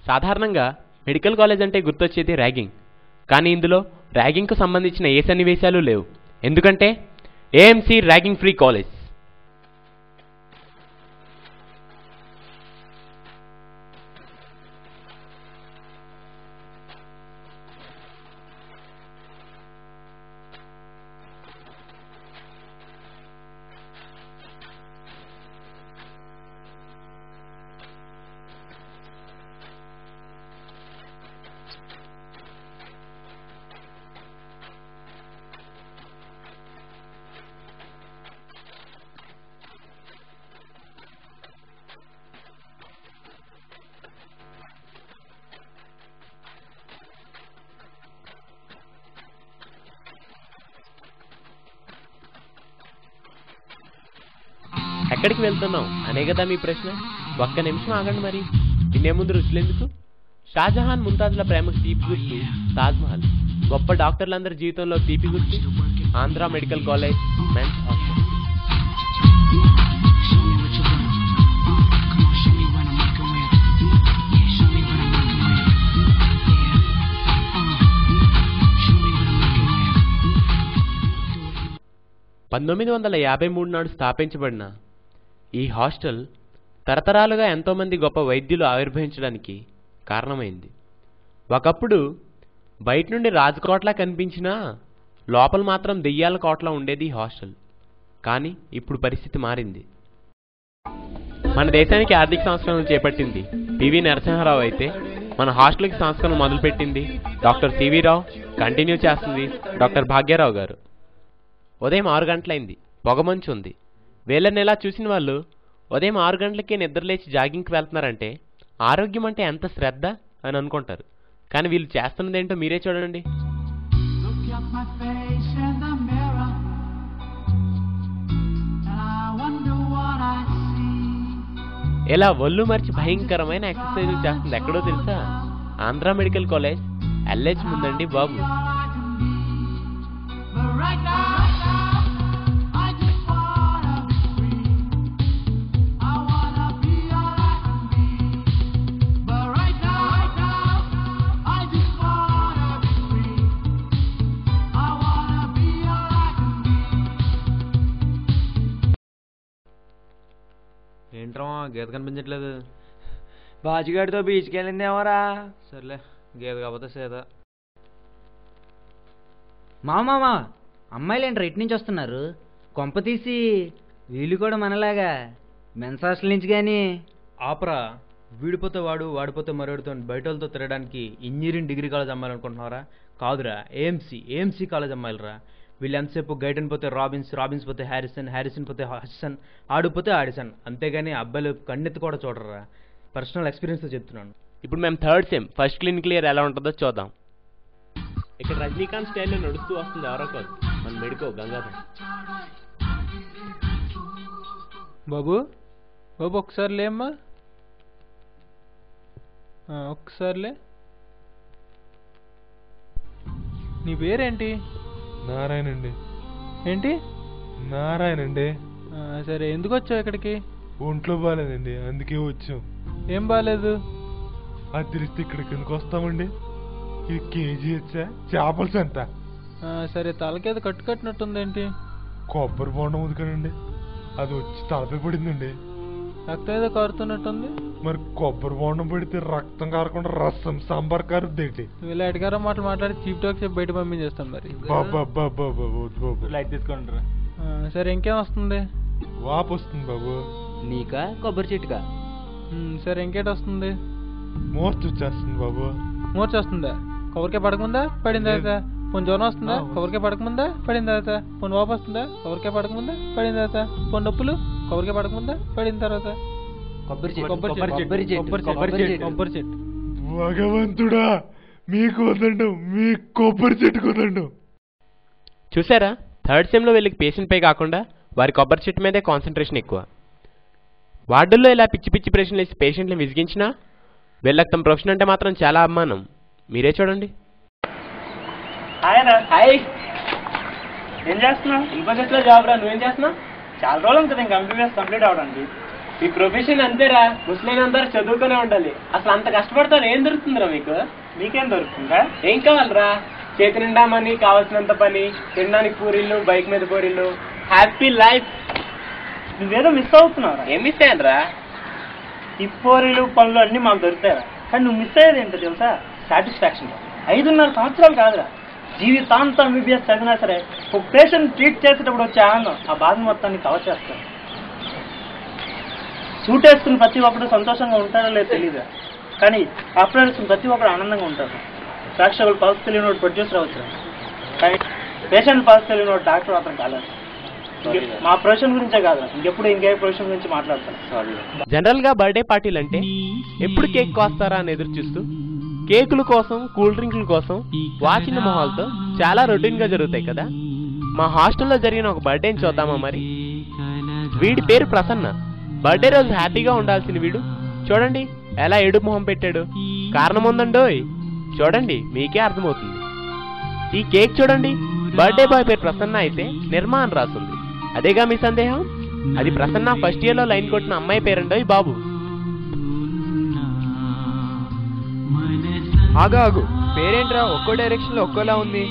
సాధారణంగా medical college అంటే గుర్తొచ్చేది ర్యాగింగ్. కానీ ఇందులో ర్యాగింగ్కు సంబంధించిన ఏ సన్నివేశాలు లేవు. ఎందుకంటే ఏఎంసీ ర్యాగింగ్ ఫ్రీ కాలేజ్. ఎక్కడికి వెళ్తున్నాం అనే కదా మీ ప్రశ్న. ఒక్క నిమిషం ఆగండి మరి. తినే ముందు రుచులెందుకు? షాజహాన్ ముంతాజ్ల ప్రేమకు తీపి గుర్తు తాజ్మహల్. గొప్ప డాక్టర్లందరి జీవితంలో తీపి గుర్తు Andhra medical college men's hostel. (1953) నాడు స్థాపించబడిన ఈ హాస్టల్ తరతరాలుగా ఎంతోమంది గొప్ప వైద్యులు ఆవిర్భవించడానికి కారణమైంది. ఒకప్పుడు బయట నుండి రాజకోట్లా కనిపించినా లోపల మాత్రం దెయ్యాల కోట్లా ఉండేది ఈ హాస్టల్. కానీ ఇప్పుడు పరిస్థితి మారింది. మన దేశానికి ఆర్థిక సంస్కరణలు చేపట్టింది పివి నరసింహారావు అయితే మన హాస్టల్కి సంస్కరణ మొదలుపెట్టింది డాక్టర్ సివి రావు. కంటిన్యూ చేస్తుంది డాక్టర్ భాగ్యారావు గారు. ఉదయం 6 గంటలైంది. పొగమంచు ఉంది. వీళ్ళని ఎలా చూసిన వాళ్ళు ఉదయం 6 గంటలకే నిద్రలేచి జాగింగ్కి వెళ్తున్నారంటే ఆరోగ్యం అంటే ఎంత శ్రద్ధ అని అనుకుంటారు. కానీ వీళ్ళు చేస్తున్నదేంటో మీరే చూడండి. ఇలా ఒళ్ళు మర్చి భయంకరమైన ఎక్సర్సైజ్ చేస్తుంది ఎక్కడో తెలుసా? ఆంధ్ర మెడికల్ కాలేజ్ ఎల్హెచ్ ముందండి బాబు. ఏంట్రా గీత కనిపించట్లేదు? బాజుగాడితో బీచ్కి వెళ్ళిందేమోరా. సర్లే, గీత కాకపోతే సీత. మామా అమ్మాయిలు ఏంట్రా ఇటు నుంచి వస్తున్నారు? కొంప తీసి వీళ్ళు కూడా మనలాగా మెన్స్ హాస్టల్ నుంచి కానీ? ఆపరా, వీడిపోతే వాడు వాడిపోతే మరొకటితో బయట వాళ్ళతో తిరగడానికి ఇంజనీరింగ్ డిగ్రీ కాలేజ్ అమ్మాయిలు కాదురా, ఏఎంసీ కాలేజ్ అమ్మాయిలరా. వీళ్ళు ఎంతసేపు గైడెన్ పోతే రాబిన్స్, రాబిన్స్ పోతే హ్యారిసన్ పోతే హసన్, ఆడిపోతే ఆడిసన్. అంతేగాని అబ్బాయిలు కన్నెత్తి కూడా చూడరా. పర్సనల్ ఎక్స్పీరియన్స్తో చెప్తున్నాను. ఇప్పుడు మేము 3rd sem first clinical year ఎలా ఉంటుందో చూద్దాం. ఇక్కడ రజనీకాంత్ స్టైల్లో నడుస్తూ వస్తుంది ఎవరో కాదు, మన మెడికో గంగాధర్. బాబు బాబు ఒకసారి లేమ్మా, ఒక్కసారిలే. నీ పేరేంటి? నారాయణ అండి. ఏంటి? నారాయణ అండి. సరే, ఎందుకు వచ్చావు ఇక్కడికి? ఒంట్లో బాగాలేదండి, అందుకే వచ్చాం. ఏం బాగాలేదు? అది తెలిస్తే ఇక్కడికి ఎందుకు వస్తామండి? ఇది కేజీ వచ్చా చేపలు ఎంత? సరే, తలకేదో కట్టుకట్టినట్టుందేంటి? కొబ్బరి బొండం ఉదికానండి, అది వచ్చి తలపై పడిందండి. రక్తం ఏదో కారుతున్నట్టుంది. మరి కొబ్బరి బొండం పడితే రక్తం కారకుండా రసం సాంబార్ కారుద్దేంటి? ఇలా ఎటగారో మాటలు మాట్లాడి చీప్ టాక్ చెప్పి బయట పంపించేస్తాం మరి. లైట్ తీసుకోండి. సరే, ఇంకేం వస్తుంది? వాపు వస్తుంది బాబు. నీకా కొబ్బరి చెట్టుకా? సరే, ఇంకేటి వస్తుంది? మోర్చ వచ్చేస్తుంది బాబు. మూర్చొస్తుందా? కొబ్బరికాయ పడకముందా పడిన తర్వాత? పోనీ జ్వరం వస్తుందా? కొబ్బరికాయ పడకముందా పడిన తర్వాత? పోనీ వాపు వస్తుందా? కొబ్బరికాయ పడకముందా పడిన తర్వాత? పోనీ నొప్పులు? కొబ్బరికాయ పడకముందా పడిన తర్వాత? భగవంతుడా, మీకు వదండు, మీ కొబ్బరి చెట్టు కుదండు. చూసారా, 3rd సెమ్లో వీళ్ళకి పేషెంట్ పై కాకుండా వారి కొబ్బరి చెట్టు మీదే కాన్సన్ట్రేషన్ ఎక్కువ. వార్డుల్లో ఇలా పిచ్చి పిచ్చి ప్రశ్నలు వేసి పేషెంట్ని విసిగించినా వీళ్ళకి తమ ప్రొఫెషన్ అంటే మాత్రం చాలా అభిమానం. మీరే చూడండి. హాయ్, ఏం చేస్తున్నావు? ఇన్ఫోసిస్లో జాబ్ రా. నువ్వేం చేస్తున్నావు? చాలా రోజులు ఉంటుంది ఇంకా కంప్లీట్ అవ్వడానికి. మీ ప్రొఫెషన్ అంతేరా, ముస్లిం అందరూ చదువుకునే ఉండాలి. అసలు అంత కష్టపడతారు ఏం దొరుకుతుందిరా మీకు? మీకేం దొరుకుతుందా? ఏం కావాలరా? చేతి నిండా మనీ, కావాల్సినంత పని, తినడానికి పూరీలు, బైక్ మీద పూరీలు, హ్యాపీ లైఫ్. నువ్వేదో మిస్ అవుతున్నావురా. ఏం మిస్ అయ్యానరా? ఈ పోరీలు పనులు అన్నీ మాకు దొరుకుతాయిరా, కానీ నువ్వు మిస్ అయ్యేది ఏంటో తెలుసా? సాటిస్ఫాక్షన్. 5.5 సంవత్సరాలు కాదురా, జీవితాంతం ఎంబీబీఎస్ చదివినా సరే ఒక పేషెంట్ ట్రీట్ చేసేటప్పుడు వచ్చే ఆనందం ఆ బాధ మొత్తాన్ని కవర్ చేస్తాను. సూట్ వేసుకుని ప్రతి ఒక్కరు సంతోషంగా ఉంటారో లేదో తెలియదు, కానీ అప్లై వేసుకుని ప్రతి ఒక్కరు ఆనందంగా ఉంటారు. ప్రేక్షకులు పల్స్ తెలియని ప్రొడ్యూసర్ అవుతారు, కానీ పేషెంట్ పల్స్ తెలియని డాక్టర్ మాత్రం కాలేదు. మా ప్రొఫెషన్ గురించే కాదు, ఇంకెప్పుడు ఇంకే ప్రొఫెషన్ గురించి మాట్లాడతాను. జనరల్ గా బర్త్డే పార్టీలు అంటే ఎప్పుడు కేక్ కోస్తారా అని ఎదురు చూస్తూ కేకుల కోసం, కూల్ డ్రింకుల కోసం వాచిన మొహాలతో చాలా రొటీన్ గా జరుగుతాయి కదా. మా హాస్టల్లో జరిగిన ఒక బర్త్డేని చూద్దామా మరి? వీడి పేరు ప్రసన్న. బర్త్డే రోజు హ్యాపీగా ఉండాల్సిన వీడు చూడండి ఎలా ఏడుపు మొహం పెట్టాడు. కారణం ఉందండోయ్, చూడండి మీకే అర్థమవుతుంది. ఈ కేక్ చూడండి, బర్త్డే బాయ్ పేరు ప్రసన్న అయితే నిర్మా అని రాస్తుంది. అదేగా మీ సందేహం? అది ప్రసన్న ఫస్ట్ ఇయర్ లో లైన్ కొట్టిన అమ్మాయి పేరండోయ్ బాబు. ఆగు, పేరేంట్రా ఒక్కో డైరెక్షన్ లో ఒక్కోలా ఉంది?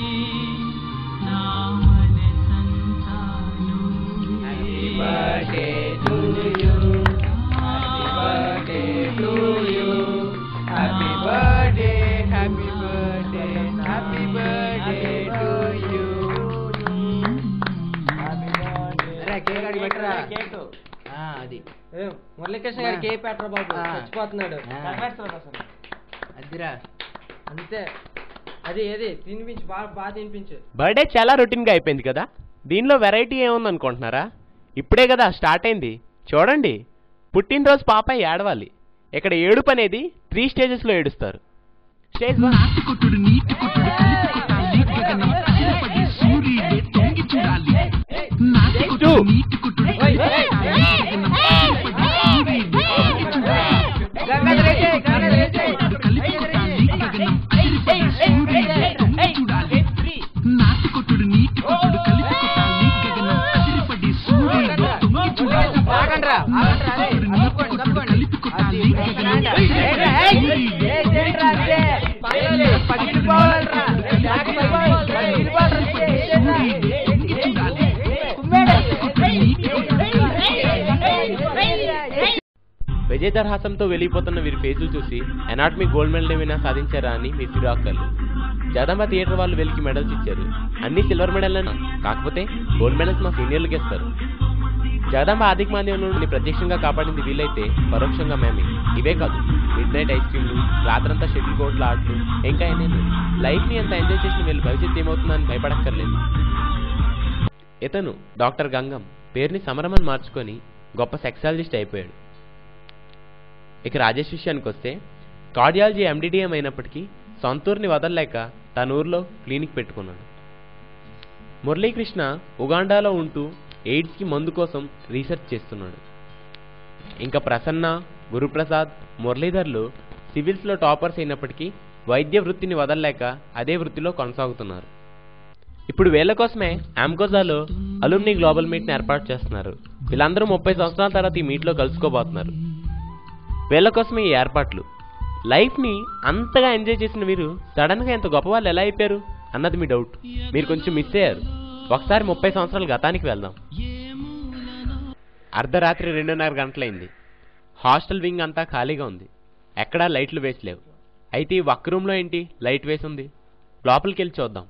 అది మురళీకృష్ణ గారు కేక్ పెట్టరా బాబు, చచ్చిపోతున్నాడు. అదిరా అంతే, అది ఏది తినిపించు, బాగా తినిపించు. బర్త్డే చాలా రొటీన్ గా అయిపోయింది కదా. దీనిలో వెరైటీ ఏముంది అనుకుంటున్నారా? ఇప్పుడే కదా స్టార్ట్ అయింది. చూడండి, పుట్టినరోజు పాప ఏడవాలి. ఇక్కడ ఏడుపు అనేది 3 స్టేజెస్ లో ఏడుస్తారు. స్టేజ్ 1 విజయదర్హాసంతో వెళ్ళిపోతున్న వీరి ఫేజులు చూసి ఎనాటమీ గోల్డ్ మెడల్ ఏమైనా సాధించారా అని మీ ఫిరాకర్లు. జగదంబ థియేటర్ వాళ్ళు వీళ్ళకి మెడల్స్ ఇచ్చారు. అన్ని సిల్వర్ మెడల్ అన్నా, కాకపోతే గోల్డ్ మెడల్స్ మా సీనియర్లకి ఇస్తారు. జగదంబ ఆర్థిక మాంద్యం నుండి ప్రత్యక్షంగా కాపాడింది వీలైతే పరోక్షంగా మేమే. ఇవే కాదు, మిడ్ నైట్ ఐస్ క్రీమ్లు, రాత్రంతా షటిల్ కోట్ల ఆటలు, ఇంకా నేను లైఫ్ ని ఎంత ఎంజాయ్ చేసిన వీళ్ళు భవిష్యత్తు ఏమవుతుందని భయపడక్కర్లేదు. ఇతను డాక్టర్ గంగం పేరుని సమరమని మార్చుకొని గొప్ప సెక్సాలజిస్ట్ అయిపోయాడు. ఇక రాజేష్ విషయానికి వస్తే కార్డియాలజీ ఎండిడిఎం అయినప్పటికీ సొంతూరుని వదలలేక తన ఊర్లో క్లినిక్ పెట్టుకున్నాడు. మురళీకృష్ణ ఉగాండాలో ఉంటూ ఎయిడ్స్కి మందు కోసం రీసెర్చ్ చేస్తున్నాడు. ఇంకా ప్రసన్న, గురుప్రసాద్, మురళీధర్లు సివిల్స్లో టాపర్స్ అయినప్పటికీ వైద్య వృత్తిని వదలలేక అదే వృత్తిలో కొనసాగుతున్నారు. ఇప్పుడు వీళ్ళ కోసమే ఆమ్కోజాలో అలుమ్ని గ్లోబల్ మీట్ని ఏర్పాటు చేస్తున్నారు. వీళ్ళందరూ 30 సంవత్సరాల తర్వాత ఈ మీట్లో కలుసుకోబోతున్నారు. వీళ్ళ కోసమే ఈ ఏర్పాట్లు. లైఫ్ని అంతగా ఎంజాయ్ చేసిన వీరు సడన్గా ఎంత గొప్ప వాళ్ళు ఎలా అయిపోయారు అన్నది మీ డౌట్. మీరు కొంచెం మిస్ అయ్యారు. ఒకసారి 30 సంవత్సరాల గతానికి వెళ్దాం. అర్ధరాత్రి 2:30 గంటలైంది. హాస్టల్ వింగ్ అంతా ఖాళీగా ఉంది. ఎక్కడా లైట్లు వేసలేవు. అయితే ఈ ఒక్క రూమ్లో ఏంటి లైట్ వేసి ఉంది? లోపలికి వెళ్ళి చూద్దాం.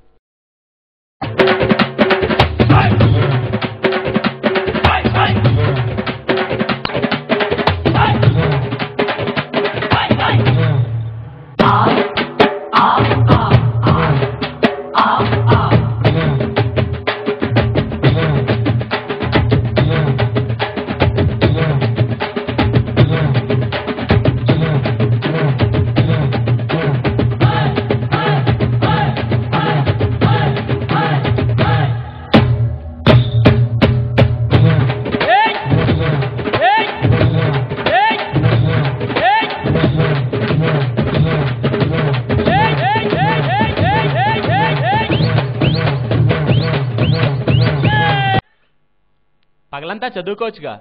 పగలంతా చదువుకోవచ్చుగా,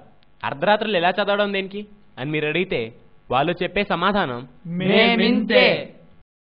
అర్ధరాత్రులు ఎలా చదవడం దేనికి అని మీరు అడిగితే వాళ్ళు చెప్పే సమాధానం మేమింతే.